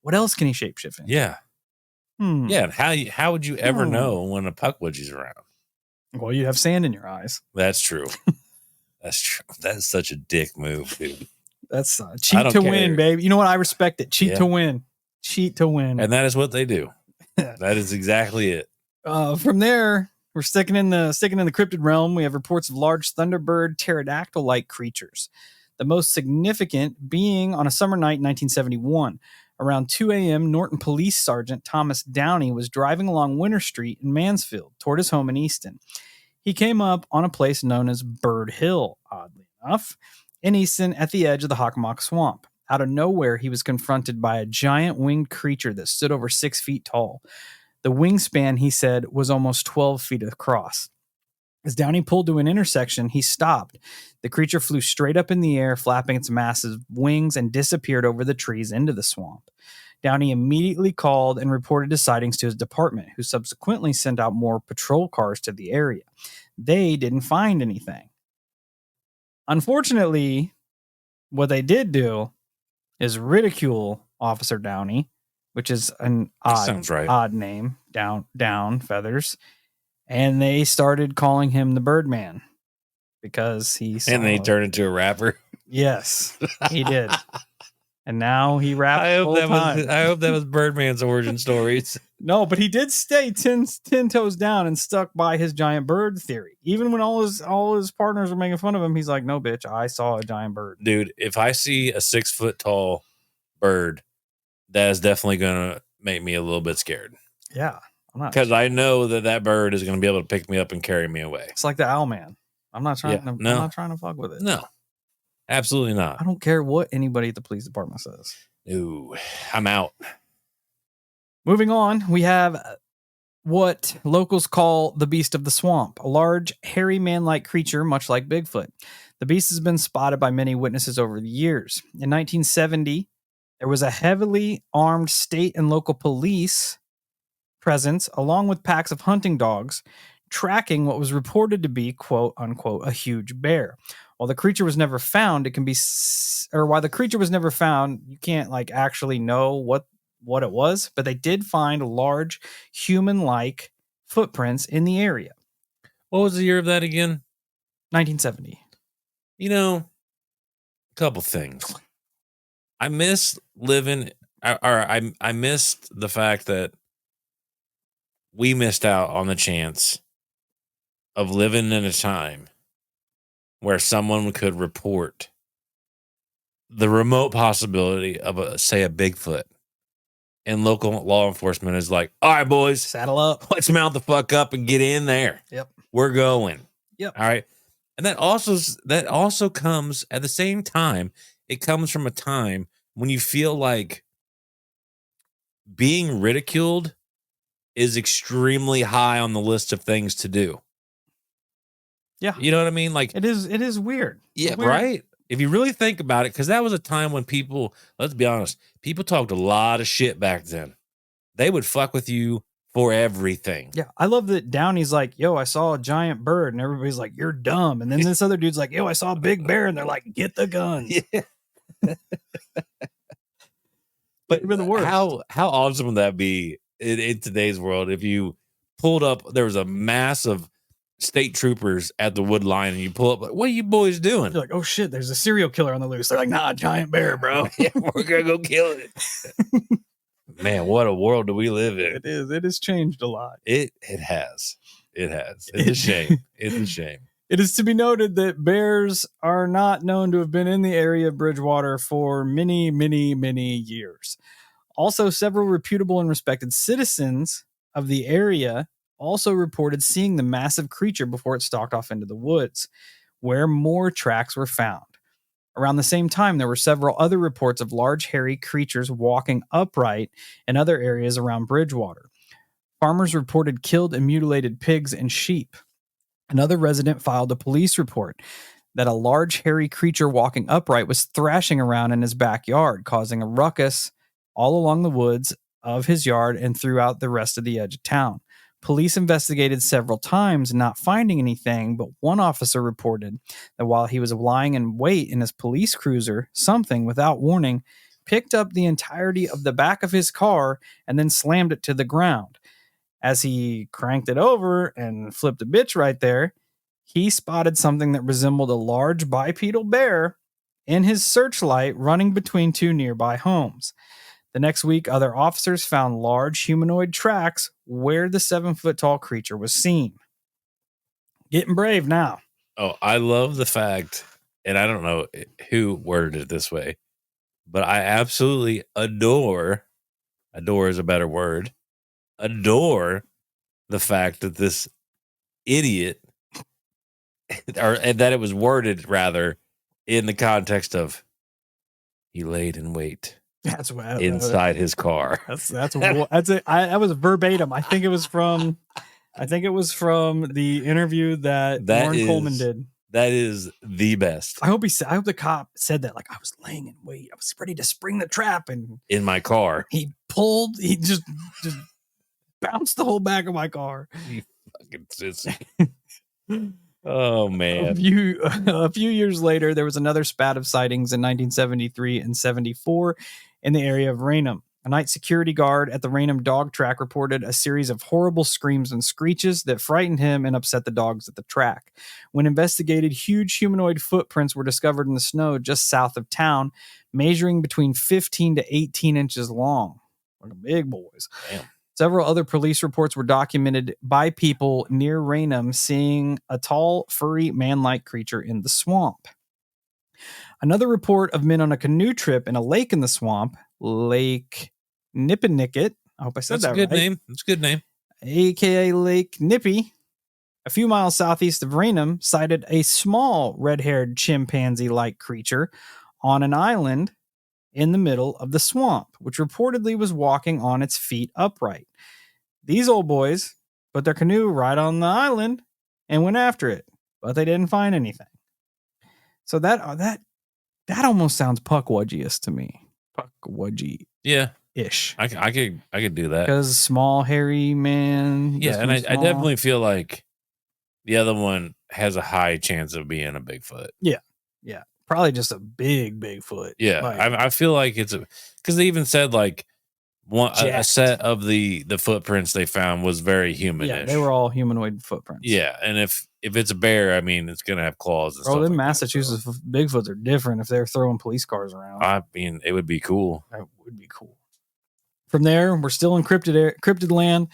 what else can he shapeshift in? Yeah. Yeah, how would you ever know when a Pukwudgie's around? Well, you'd have sand in your eyes. That's true. That's true. That's such a dick move, dude. That's cheat to win, baby. You know what? I respect it. Cheat to win. Cheat to win. And that is what they do. That is exactly it. From there, we're sticking in the cryptid realm. We have reports of large thunderbird pterodactyl-like creatures. The most significant being on a summer night in 1971. Around 2 a.m., Norton Police Sergeant Thomas Downey was driving along Winter Street in Mansfield toward his home in Easton. He came up on a place known as Bird Hill, oddly enough, in Easton at the edge of the Hockomock Swamp. Out of nowhere, he was confronted by a giant winged creature that stood over 6 feet tall. The wingspan, he said, was almost 12 feet across. As Downey pulled to an intersection, he stopped. The creature flew straight up in the air, flapping its massive wings, and disappeared over the trees into the swamp. Downey immediately called and reported his sightings to his department, who subsequently sent out more patrol cars to the area. They didn't find anything. Unfortunately, what they did do is ridicule Officer Downey, which is an odd name, down feathers. And they started calling him the Birdman because he saw... And then he turned into a rapper. Yes, he did. And now he raps I full time. I hope that was Birdman's origin stories. No, but he did stay 10 toes down and stuck by his giant bird theory. Even when all his partners were making fun of him, he's like, no, bitch, I saw a giant bird. Dude, if I see a 6 foot tall bird, that is definitely going to make me a little bit scared. Yeah. Because I know that bird is going to be able to pick me up and carry me away. It's like the owl man. I'm not trying to fuck with it. No, absolutely not. I don't care what anybody at the police department says. Ooh, I'm out. Moving on, we have what locals call the beast of the swamp, a large, hairy man-like creature, much like Bigfoot. The beast has been spotted by many witnesses over the years. In 1970, there was a heavily armed state and local police presence, along with packs of hunting dogs, tracking what was reported to be, quote unquote, a huge bear. While the creature was never found, you can't like actually know what it was, but they did find large human-like footprints in the area. What was the year of that again? 1970. You know, a couple things. I miss living, I missed the fact that we missed out on the chance of living in a time where someone could report the remote possibility of a Bigfoot, and local law enforcement is like, all right, boys, saddle up, let's mount the fuck up and get in there. Yep. We're going. Yep. All right. And that also comes at the same time. It comes from a time when you feel like being ridiculed is extremely high on the list of things to do. Yeah. You know what I mean? Like it is weird. Yeah, weird. Right? If you really think about it, because that was a time when people, let's be honest, people talked a lot of shit back then. They would fuck with you for everything. Yeah. I love that Downey's like, yo, I saw a giant bird, and everybody's like, you're dumb. And then this other dude's like, yo, I saw a big bear, and they're like, get the gun. Yeah. But the worst. How awesome would that be in today's world if you pulled up, there was a mass of state troopers at the wood line, and you pull up, like, what are you boys doing? You're like, oh shit, there's a serial killer on the loose. They're like, nah, giant bear, bro. Yeah, we're gonna go kill it. Man, what a world do we live in? It has changed a lot. It has. It's a shame. It's a shame. It is to be noted that bears are not known to have been in the area of Bridgewater for many, many, many years. Also, several reputable and respected citizens of the area also reported seeing the massive creature before it stalked off into the woods, where more tracks were found. Around the same time, there were several other reports of large hairy creatures walking upright in other areas around Bridgewater. Farmers reported killed and mutilated pigs and sheep. Another resident filed a police report that a large hairy creature walking upright was thrashing around in his backyard, causing a ruckus all along the woods of his yard and throughout the rest of the edge of town. Police investigated several times, not finding anything, but one officer reported that while he was lying in wait in his police cruiser, something, without warning, picked up the entirety of the back of his car and then slammed it to the ground. As he cranked it over and flipped a bitch right there, he spotted something that resembled a large bipedal bear in his searchlight running between two nearby homes. The next week, other officers found large humanoid tracks where the 7-foot-tall creature was seen. Getting brave now. Oh, I love the fact, and I don't know who worded it this way, but I absolutely adore is a better word, adore the fact that this idiot and that it was worded rather in the context of he laid in wait That's what inside his car. That's it. That was verbatim. I think it was from the interview that Warren Coleman did. That is the best. I hope the cop said that, like, I was laying in wait. I was ready to spring the trap, and in my car, he just bounced the whole back of my car. You fucking sissy. Oh man. A few years later, there was another spat of sightings in 1973 and 74 in the area of Raynham. A night security guard at the Raynham dog track reported a series of horrible screams and screeches that frightened him and upset the dogs at the track. When investigated, huge humanoid footprints were discovered in the snow just south of town, measuring between 15 to 18 inches long. Like big boys. Damn. Several other police reports were documented by people near Raynham seeing a tall, furry, man-like creature in the swamp. Another report of men on a canoe trip in a lake in the swamp, Lake Nippinicket. I hope I said that right. That's a good name. That's a good name. AKA Lake Nippy, a few miles southeast of Raynham, cited a small red-haired chimpanzee-like creature on an island in the middle of the swamp, which reportedly was walking on its feet upright. These old boys put their canoe right on the island and went after it, but they didn't find anything. So that almost sounds Puckwudgie-ish to me. Puckwudgie. Yeah. Ish. I could do that. Because small, hairy man. Yeah, and I definitely feel like the other one has a high chance of being a Bigfoot. Yeah. Yeah. Probably just a big Bigfoot. Yeah. Like, I feel like it's because they even said like a set of the footprints they found was very humanish. Yeah, they were all humanoid footprints. Yeah, and if it's a bear, I mean, it's gonna have claws and stuff. Oh, in Massachusetts Bigfoots are different if they're throwing police cars around. I mean, it would be cool. That would be cool. From there, we're still in cryptid land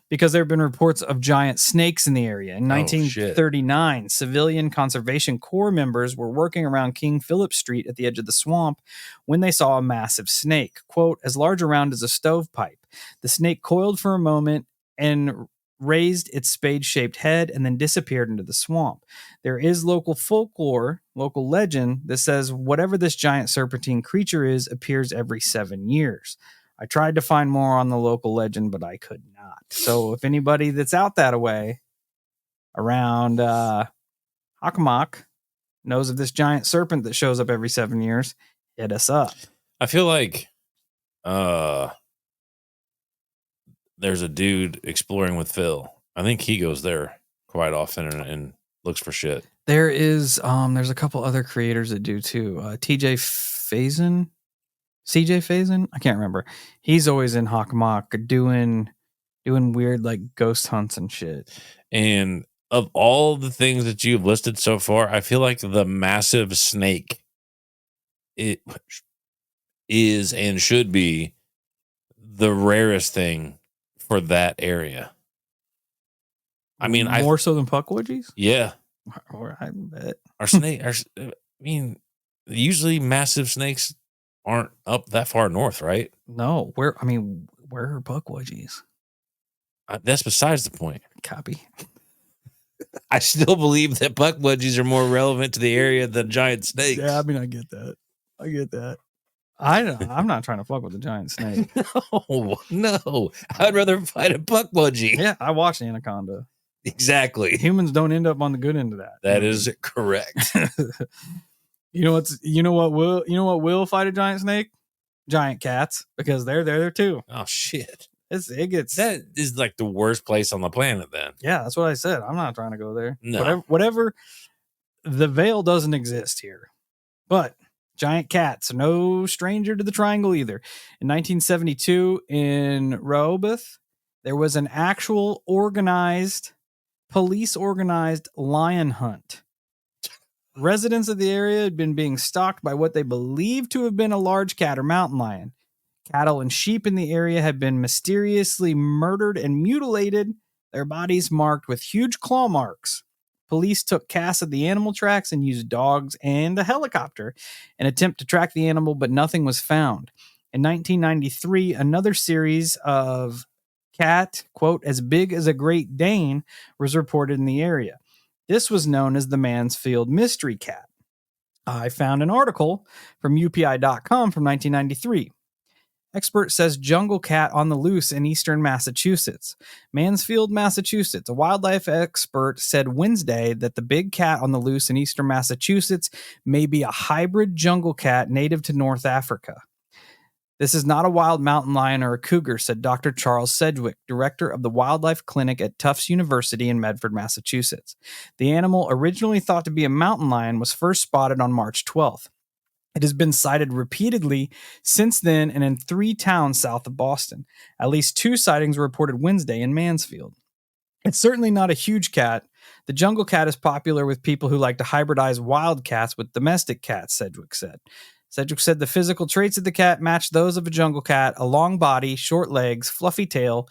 because there have been reports of giant snakes in the area. In 1939, civilian Conservation Corps members were working around King Philip Street at the edge of the swamp when they saw a massive snake, quote, as large around as a stovepipe. The snake coiled for a moment and raised its spade-shaped head and then disappeared into the swamp. There is local folklore, local legend that says whatever this giant serpentine creature is appears every 7 years. I tried to find more on the local legend, but I could not. So if anybody that's out that way around Hockomock knows of this giant serpent that shows up every 7 years, hit us up. I feel like there's a dude exploring with Phil. I think he goes there quite often and looks for shit. There is there's a couple other creators that do too. CJ Faison, I can't remember. He's always in Hockomock doing weird like ghost hunts and shit. And of all the things that you've listed so far, I feel like the massive snake it is and should be the rarest thing for that area. I mean, more so than Puckwudgies? Yeah. Or I bet. I mean, usually massive snakes aren't up that far north, right? No. Where are Puckwudgies? That's besides the point. Copy. I still believe that Puckwudgies are more relevant to the area than giant snakes. Yeah, I mean, I get that. I'm not trying to fuck with a giant snake. No. I'd rather fight a Puckwudgie. Yeah, I watched Anaconda. Exactly. Humans don't end up on the good end of that. That is correct. You know what will fight a giant snake? Giant cats, because they're there too. Oh shit. That is like the worst place on the planet then. Yeah, that's what I said. I'm not trying to go there. No. Whatever. The veil doesn't exist here. But giant cats, no stranger to the triangle either. In 1972 in Rehoboth, there was an actual police organized lion hunt. Residents of the area had been being stalked by what they believed to have been a large cat or mountain lion. Cattle and sheep in the area had been mysteriously murdered and mutilated, their bodies marked with huge claw marks. Police took casts of the animal tracks and used dogs and a helicopter in an attempt to track the animal, but nothing was found. In 1993, another series of cat, quote, as big as a Great Dane, was reported in the area. This was known as the Mansfield mystery cat. I found an article from UPI.com from 1993. Expert says jungle cat on the loose in eastern Massachusetts. Mansfield, Massachusetts. A wildlife expert said Wednesday that the big cat on the loose in eastern Massachusetts may be a hybrid jungle cat native to North Africa. This is not a wild mountain lion or a cougar, said Dr. Charles Sedgwick, director of the wildlife clinic at Tufts University in Medford, Massachusetts. The animal, originally thought to be a mountain lion, was first spotted on March 12th. It has been sighted repeatedly since then and in 3 towns south of Boston. At least 2 sightings were reported Wednesday in Mansfield. It's certainly not a huge cat. The jungle cat is popular with people who like to hybridize wild cats with domestic cats, Sedgwick said. Sedgwick said the physical traits of the cat match those of a jungle cat: a long body, short legs, fluffy tail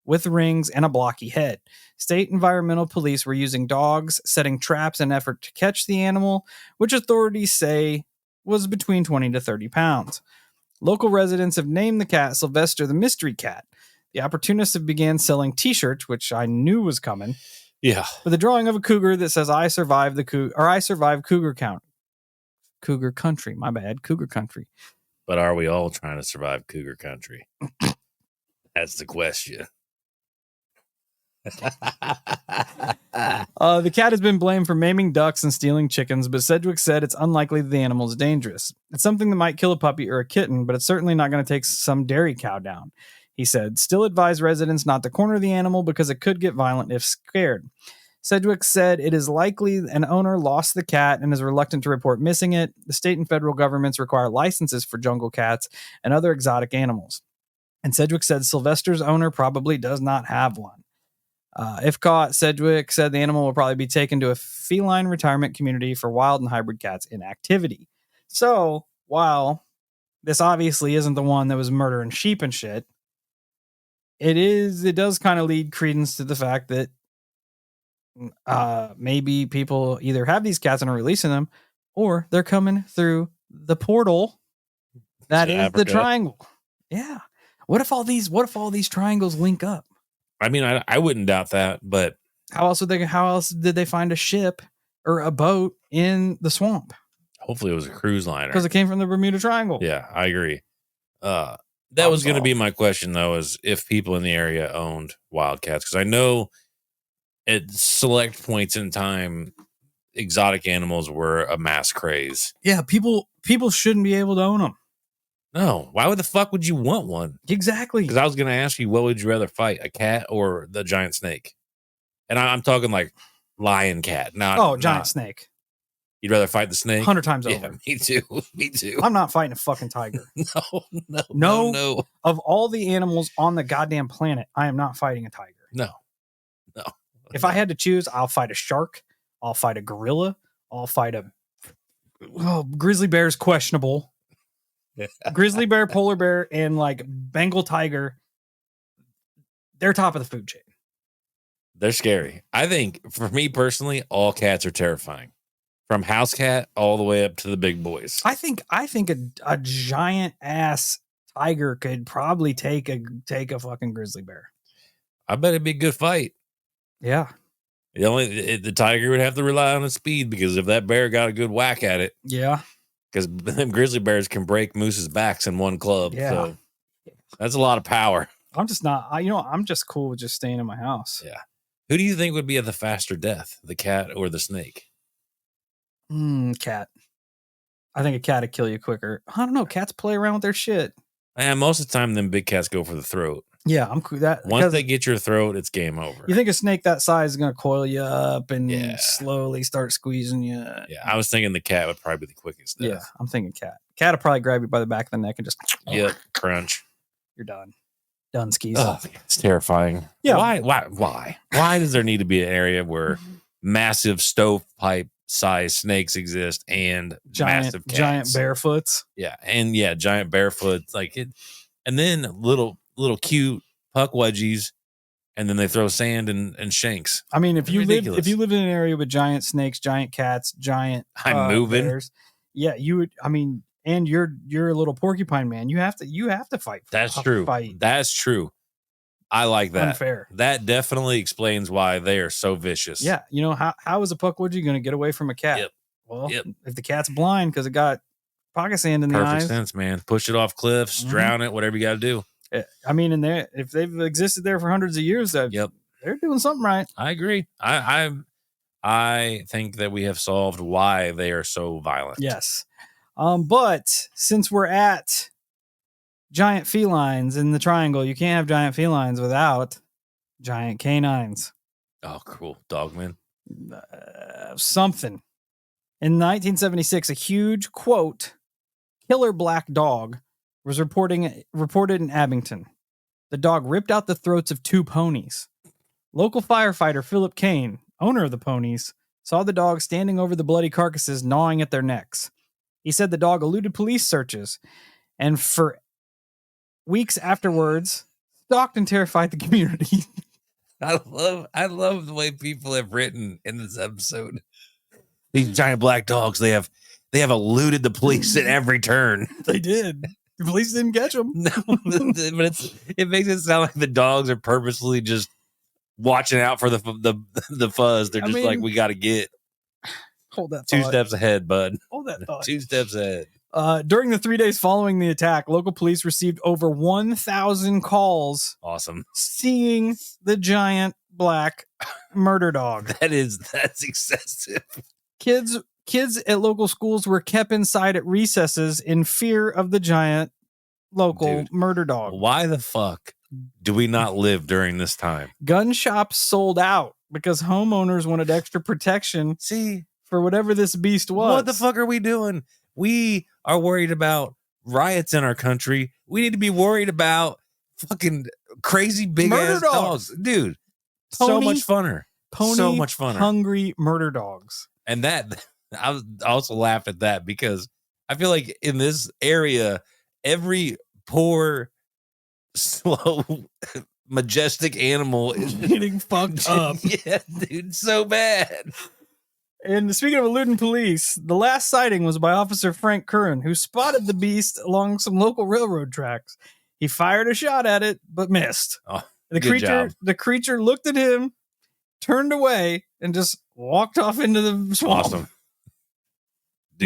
with rings, and a blocky head. State environmental police were using dogs, setting traps in an effort to catch the animal, which authorities say was between 20 to 30 pounds. Local residents have named the cat Sylvester the Mystery Cat. The opportunists have began selling t-shirts, which I knew was coming. Yeah. With a drawing of a cougar that says I survived Cougar Country. My bad. Cougar Country. But are we all trying to survive Cougar Country? That's the question. The cat has been blamed for maiming ducks and stealing chickens, but Sedgwick said it's unlikely the animal is dangerous. It's something that might kill a puppy or a kitten, but it's certainly not going to take some dairy cow down. He said, still advise residents not to corner the animal because it could get violent if scared. Sedgwick said it is likely an owner lost the cat and is reluctant to report missing it. The state and federal governments require licenses for jungle cats and other exotic animals. And Sedgwick said Sylvester's owner probably does not have one. If caught, Sedgwick said the animal will probably be taken to a feline retirement community for wild and hybrid cats in activity. So, while this obviously isn't the one that was murdering sheep and shit, it does kind of lead credence to the fact that maybe people either have these cats and are releasing them, or they're coming through the portal that is Africa. The triangle. Yeah. What if all these triangles link up? I mean, I wouldn't doubt that, but how else did they find a ship or a boat in the swamp? Hopefully it was a cruise liner. Because it came from the Bermuda Triangle. Yeah, I agree. That was going to be my question, though, is if people in the area owned wildcats. Because I know at select points in time, exotic animals were a mass craze. Yeah, people shouldn't be able to own them. No, why the fuck would you want one? Exactly. Because I was going to ask you, what would you rather fight, a cat or the giant snake? And I'm talking like lion cat. Giant snake. You'd rather fight the snake? 100 times over. Me too. Me too. I'm not fighting a fucking tiger. No. Of all the animals on the goddamn planet, I am not fighting a tiger. No. If I had to choose, I'll fight a shark. I'll fight a gorilla. I'll fight grizzly bear is questionable. Grizzly bear, polar bear, and like Bengal tiger, they're top of the food chain. They're scary. I think for me personally, all cats are terrifying. From house cat all the way up to the big boys. I think a giant ass tiger could probably take a fucking grizzly bear. I bet it'd be a good fight. Yeah. The tiger would have to rely on its speed, because if that bear got a good whack at it. Yeah. Because them grizzly bears can break mooses' backs in one club. Yeah. So that's a lot of power. I'm just not, I'm just cool with just staying in my house. Yeah. Who do you think would be the faster death, the cat or the snake? Cat. I think a cat would kill you quicker. I don't know. Cats play around with their shit. And most of the time, them big cats go for the throat. Yeah, I'm cool. Once they get your throat, it's game over. You think a snake that size is going to coil you up and slowly start squeezing you? Yeah, I was thinking the cat would probably be the quickest death. Yeah, I'm thinking cat. Cat will probably grab you by the back of the neck and just... crunch. You're done. Done skis. Oh, it's terrifying. Yeah. Why does there need to be an area where massive stovepipe size snakes exist and massive cats? Giant barefoots? Yeah, and giant barefoot. Like it, and then little cute puck wedgies, and then they throw sand and shanks. I mean, if you live in an area with giant snakes, giant cats, giant bears, you would. I mean, and you're a little porcupine man. You have to fight. That's true. That's true. I like that. Unfair. That definitely explains why they are so vicious. Yeah. You know, how is a puckwudgie going to get away from a cat? Yep. Well, if the cat's blind because it got pocket sand in the eyes. Perfect sense, man. Push it off cliffs, drown it, whatever you got to do. I mean, if they've existed there for hundreds of years, they're doing something right. I agree. I think that we have solved why they are so violent. Yes. But since we're at giant felines in the triangle, you can't have giant felines without giant canines. Oh, cool. Dogman. Something. In 1976, a huge, quote, killer black dog was reported in Abington. The dog ripped out the throats of 2 ponies. Local firefighter Philip Kane, owner of the ponies, saw the dog standing over the bloody carcasses, gnawing at their necks. He said the dog eluded police searches, and for weeks afterwards, stalked and terrified the community. I love the way people have written in this episode. These giant black dogs, they have eluded the police at every turn. They did. The police didn't catch them. No, but it makes it sound like the dogs are purposely just watching out for the fuzz. They're just like, we got to get. Hold that 2 thought. steps ahead, bud. Hold that thought. 2 steps ahead. During the 3 days following the attack, local police received over 1,000 calls. Awesome. Seeing the giant black murder dog. That's excessive. Kids at local schools were kept inside at recesses in fear of the giant local murder dog. Why the fuck do we not live during this time? Gun shops sold out because homeowners wanted extra protection. For whatever this beast was. What the fuck are we doing? We are worried about riots in our country. We need to be worried about fucking crazy big ass dogs. Dude, so much funner. So much funner. Hungry murder dogs. And that, I also laugh at that because I feel like in this area, every poor, slow, majestic animal is getting fucked up. Yeah, dude, so bad. And speaking of eluding police, the last sighting was by Officer Frank Curran, who spotted the beast along some local railroad tracks. He fired a shot at it, but missed. Oh, the creature looked at him, turned away, and just walked off into the swamp. Awesome.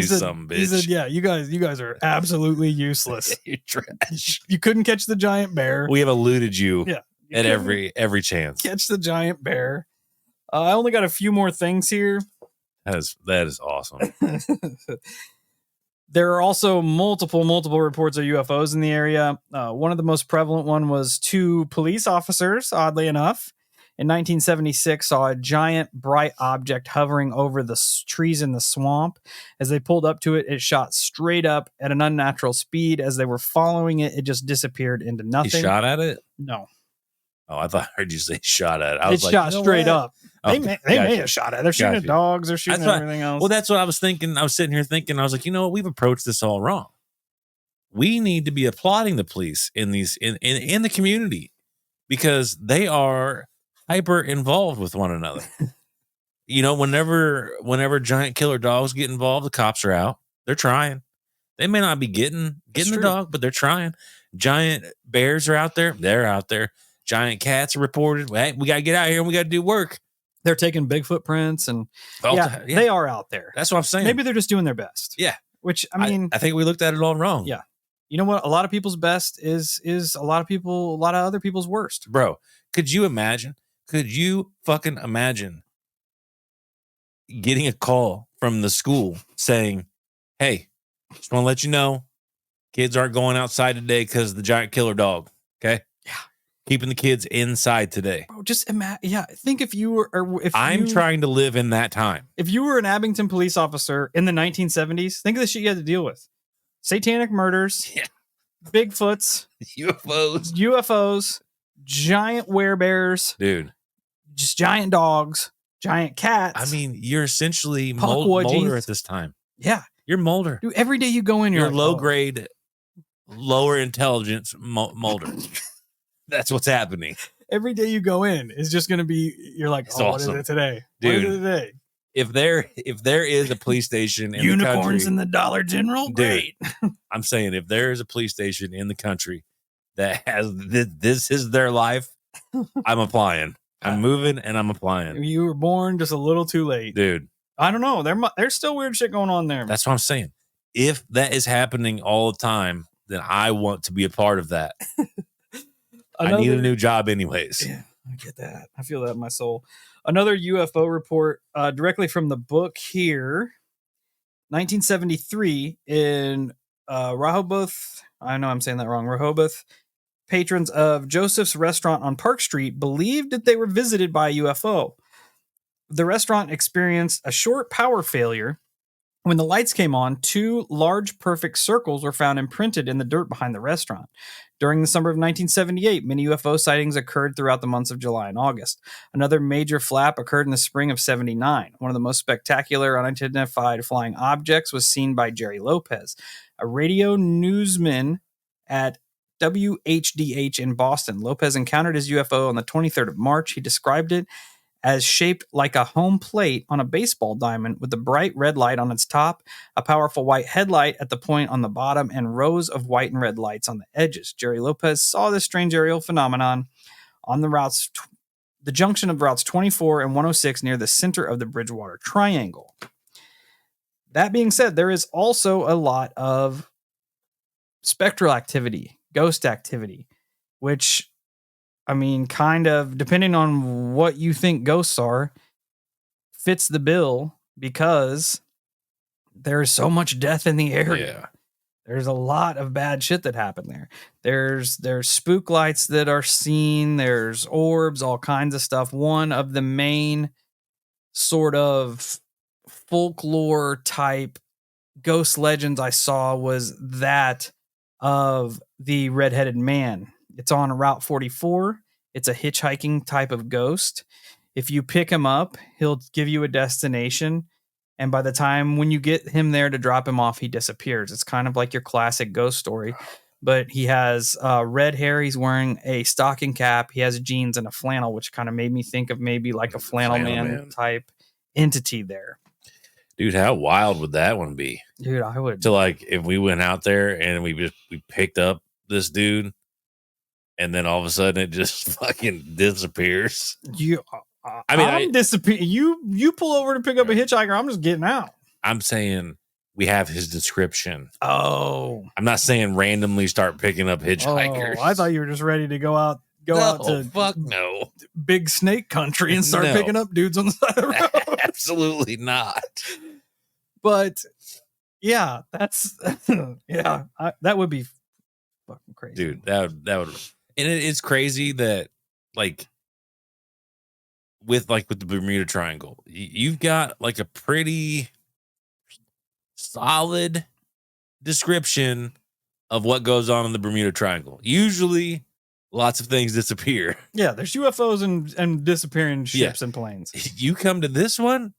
Something, bitch. He said, "Yeah, you guys are absolutely useless. You're trash. You couldn't catch the giant bear. We have eluded you. Yeah, at every chance. Catch the giant bear." I only got a few more things here. That is awesome. There are also multiple reports of UFOs in the area. One of the most prevalent one was 2 police officers, oddly enough, in 1976 saw a giant bright object hovering over the trees in the swamp. As they pulled up to it, it shot straight up at an unnatural speed. As they were following it, it just disappeared into nothing. He shot at it? No. Oh, I thought I heard you say shot at it. It shot straight up. They may have shot at it. They're shooting at dogs. They're shooting at everything else. Well, that's what I was thinking. I was sitting here thinking, I was like, you know what? We've approached this all wrong. We need to be applauding the police in the community because they are hyper involved with one another. You know, whenever giant killer dogs get involved, the cops are out. They're trying. They may not be getting the dog, but they're trying. Giant bears are out there. They're out there. Giant cats are reported. Hey, we got to get out here and we got to do work. They're taking Bigfoot prints and they are out there. That's what I'm saying. Maybe they're just doing their best. Yeah. Which, I mean, I think we looked at it all wrong. Yeah. You know what? A lot of people's best is a lot of other people's worst. Bro, could you imagine? Could you fucking imagine getting a call from the school saying, hey, just want to let you know, kids aren't going outside today because of the giant killer dog. Okay. Yeah. Keeping the kids inside today. Bro, just imagine. Yeah. Think if you were, I'm trying to live in that time. If you were an Abington police officer in the 1970s, think of the shit you had to deal with. Satanic murders. Yeah. Bigfoots. UFOs. Giant werebears. Dude. Just giant dogs. Giant cats. I mean, you're essentially Mulder at this time. Yeah. You're Mulder. Dude, every day you go in, you're like, low grade, lower intelligence Mulder. That's what's happening. Every day you go in is just going to be, you're like, it's awesome. What is it today? Dude, what is it today? If there is a police station in unicorns the country, in the Dollar General, great. Dude, I'm saying if there is a police station in the country that has this is their life, I'm applying. I'm moving and I'm applying. You were born just a little too late. Dude. I don't know. There's still weird shit going on there. That's what I'm saying. If that is happening all the time, then I want to be a part of that. I need a new job anyways. Yeah, I get that. I feel that in my soul. Another UFO report directly from the book here. 1973 in Rehoboth. I know I'm saying that wrong. Rehoboth. Patrons of Joseph's restaurant on Park Street believed that they were visited by a UFO. The restaurant experienced a short power failure. When the lights came on, 2 large perfect circles were found imprinted in the dirt behind the restaurant. During the summer of 1978, many UFO sightings occurred throughout the months of July and August. Another major flap occurred in the spring of 79. One of the most spectacular unidentified flying objects was seen by Jerry Lopez, a radio newsman at WHDH in Boston. Lopez encountered his UFO on the 23rd of March. He described it as shaped like a home plate on a baseball diamond with a bright red light on its top, a powerful white headlight at the point on the bottom, and rows of white and red lights on the edges. Jerry Lopez saw this strange aerial phenomenon on the junction of routes 24 and 106 near the center of the Bridgewater Triangle. That being said, there is also a lot of spectral activity, ghost activity, which, I mean, kind of, depending on what you think ghosts are, fits the bill because there's so much death in the area. Yeah. There's a lot of bad shit that happened there. There's spook lights that are seen. There's orbs, all kinds of stuff. One of the main sort of folklore type ghost legends I saw was that of the redheaded man. It's on Route 44. It's a hitchhiking type of ghost. If you pick him up, he'll give you a destination. And by the time when you get him there to drop him off, he disappears. It's kind of like your classic ghost story. But he has red hair. He's wearing a stocking cap. He has jeans and a flannel, which kind of made me think of maybe like a flannel man type entity there. Dude, how wild would that one be? Dude, I would. To like if we went out there and we picked up this dude, and then all of a sudden it just fucking disappears. I'm disappearing. You pull over to pick up a hitchhiker. I'm just getting out. I'm saying we have his description. Oh, I'm not saying randomly start picking up hitchhikers. Oh, I thought you were just ready to go out to fuck no big snake country and start picking up dudes on the side of the road. Absolutely not. But yeah, that's that would be fucking crazy, dude. That would, and it's crazy that like with the Bermuda Triangle, you've got like a pretty solid description of what goes on in the Bermuda Triangle. Usually, lots of things disappear. Yeah, there's UFOs and disappearing ships and planes. You come to this one.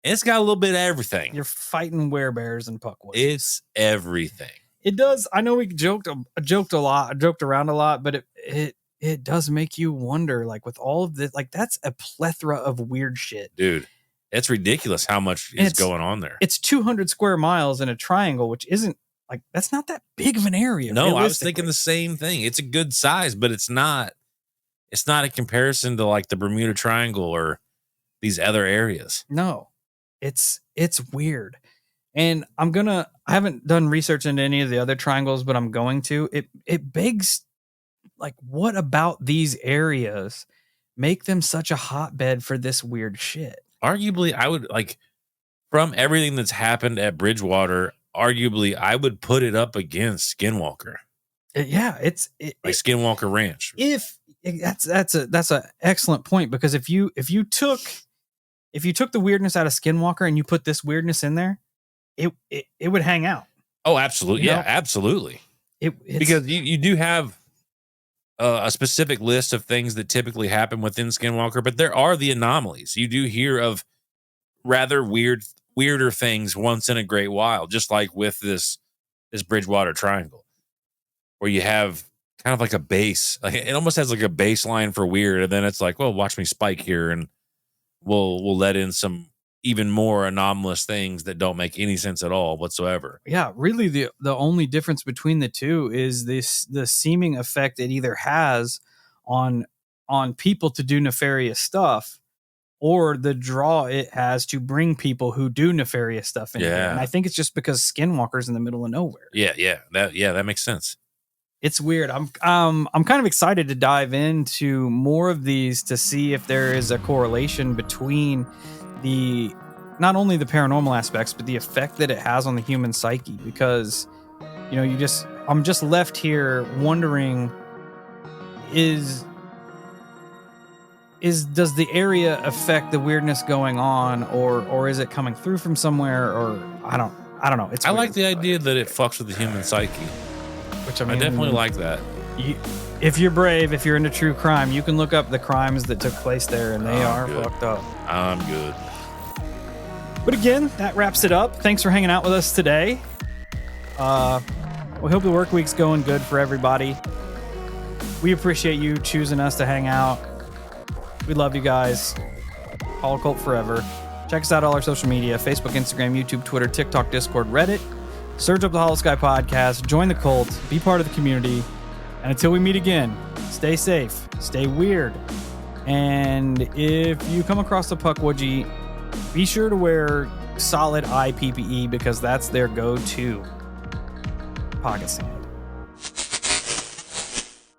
It's got a little bit of everything. You're fighting werebears and puckwoods. It's everything. It does. I know we joked around a lot, but it does make you wonder, like with all of this, like that's a plethora of weird shit. Dude, it's ridiculous how much is going on there. It's 200 square miles in a triangle, which isn't like, that's not that big of an area. No, I was thinking the same thing. It's a good size, but it's not a comparison to like the Bermuda Triangle or these other areas. No. It's weird. And I haven't done research into any of the other triangles, but I'm going to. It begs, like, what about these areas make them such a hotbed for this weird shit? Arguably, I would, like, from everything that's happened at Bridgewater, arguably, I would put it up against Skinwalker. Yeah, Skinwalker Ranch. That's an excellent point, because if you took the weirdness out of Skinwalker and you put this weirdness in there, it would hang out. Oh, absolutely. Yeah, absolutely. Because you do have a specific list of things that typically happen within Skinwalker, but there are the anomalies. You do hear of rather weirder things once in a great while, just like with this Bridgewater Triangle, where you have kind of like a base. Like it almost has like a baseline for weird, and then it's like, well, watch me spike here, and we'll let in some even more anomalous things that don't make any sense at all whatsoever. Yeah, really the only difference between the two is the seeming effect it either has on on people to do nefarious stuff, or the draw it has to bring people who do nefarious stuff in here. And I think it's just because Skinwalker's in the middle of nowhere. That makes sense. It's weird. I'm kind of excited to dive into more of these to see if there is a correlation between not only the paranormal aspects, but the effect that it has on the human psyche. Because, I'm just left here wondering, does the area affect the weirdness going on, or is it coming through from somewhere, or I don't know. I like the idea that it fucks with the human psyche, which I definitely like that. If you're brave, if you're into true crime, you can look up the crimes that took place there, and they are fucked up. I'm good. But again, that wraps it up. Thanks for hanging out with us today. We hope the work week's going good for everybody. We appreciate you choosing us to hang out. We love you guys. Holocult forever. Check us out all our social media: Facebook, Instagram, YouTube, Twitter, TikTok, Discord, Reddit. Search up the Holosky podcast. Join the cult. Be part of the community. And until we meet again, stay safe, stay weird. And if you come across the Pukwudgie, be sure to wear solid eye PPE, because that's their go-to pocket sanitizer.